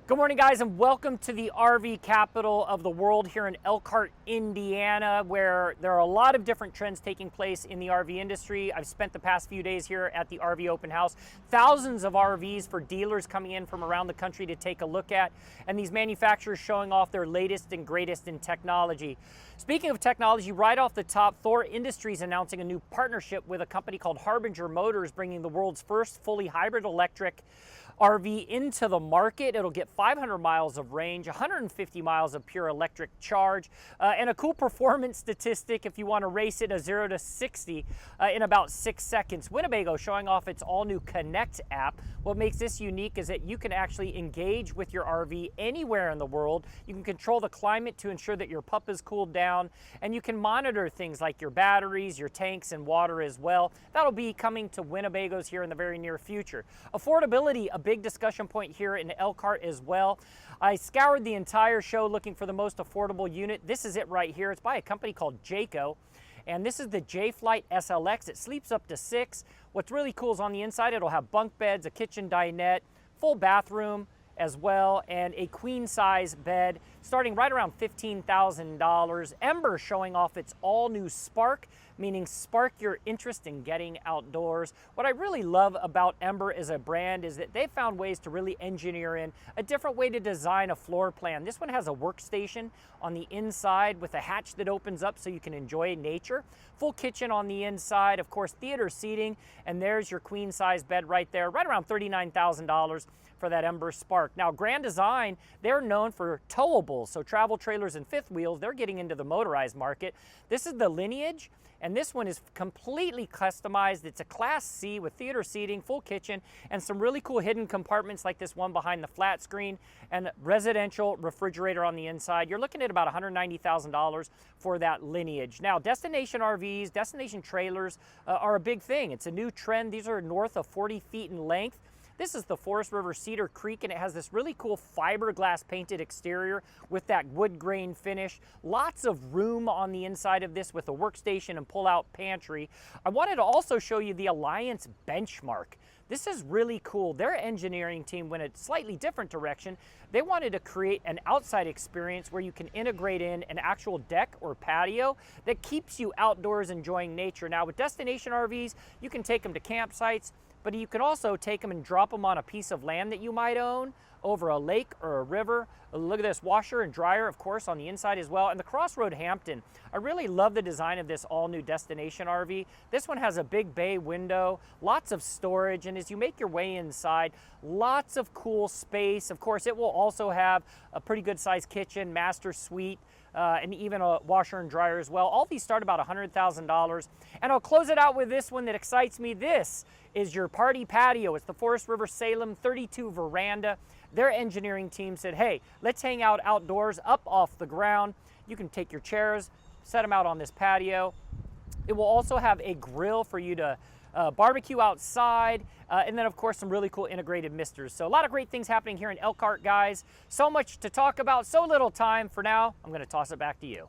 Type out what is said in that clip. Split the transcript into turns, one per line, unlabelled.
Good morning, guys, and welcome to the RV capital of the world here in Elkhart, Indiana, where there are a lot of different trends taking place in the RV industry. I've spent the past few days here at the RV open house. Thousands of RVs for dealers coming in from around the country to take a look at, and these manufacturers showing off their latest and greatest in technology. Speaking of technology, right off the top, Thor Industries announcing a new partnership with a company called Harbinger Motors, bringing the world's first fully hybrid electric RV into the market. It'll get 500 miles of range, 150 miles of pure electric charge, and a cool performance statistic if you want to race it a 0 to 60 in about 6 seconds. Winnebago showing off its all-new Connect app. What makes this unique is that you can actually engage with your RV anywhere in the world. You can control the climate to ensure that your pup is cooled down, and you can monitor things like your batteries, your tanks, and water as well. That'll be coming to Winnebagos here in the very near future. Affordability, a big discussion point here in Elkhart as well. I scoured the entire show looking for the most affordable unit. This is it right here. It's by a company called Jayco, and this is the J-Flight SLX. It sleeps up to 6. What's really cool is on the inside it'll have bunk beds, a kitchen dinette, full bathroom as well, and a queen size bed starting right around $15,000. Ember showing off its all new Spark, meaning spark your interest in getting outdoors. What I really love about Ember as a brand is that they've found ways to really engineer in a different way to design a floor plan. This one has a workstation on the inside with a hatch that opens up so you can enjoy nature. Full kitchen on the inside, of course, theater seating, and there's your queen size bed right there, right around $39,000 for that Ember Spark. Now, Grand Design, they're known for towables, so travel trailers and fifth wheels. They're getting into the motorized market. This is the Lineage, and this one is completely customized. It's a Class C with theater seating, full kitchen, and some really cool hidden compartments like this one behind the flat screen, and residential refrigerator on the inside. You're looking at about $190,000 for that Lineage. Now, destination RVs, destination trailers are a big thing. It's a new trend. These are north of 40 feet in length. This is the Forest River Cedar Creek, and it has this really cool fiberglass painted exterior with that wood grain finish. Lots of room on the inside of this with a workstation and pull-out pantry. I wanted to also show you the Alliance Benchmark. This is really cool. Their engineering team went a slightly different direction. They wanted to create an outside experience where you can integrate in an actual deck or patio that keeps you outdoors enjoying nature. Now, with destination RVs, you can take them to campsites, but you can also take them and drop them on a piece of land that you might own, over a lake or a river. Look at this washer and dryer, of course, on the inside as well. And the Crossroad Hampton, I really love the design of this all-new destination RV. This one has a big bay window, lots of storage, and as you make your way inside, lots of cool space. Of course, it will also have a pretty good-sized kitchen, master suite, and even a washer and dryer as well. All these start about $100,000. And I'll close it out with this one that excites me. This is your party patio. It's the Forest River Salem 32 veranda. Their engineering team said, hey, let's hang out outdoors, up off the ground. You can take your chairs, set them out on this patio. It will also have a grill for you to barbecue outside, and then of course some really cool integrated misters. So a lot of great things happening here in Elkhart, guys. So much to talk about, so little time. For now, I'm going to toss it back to you.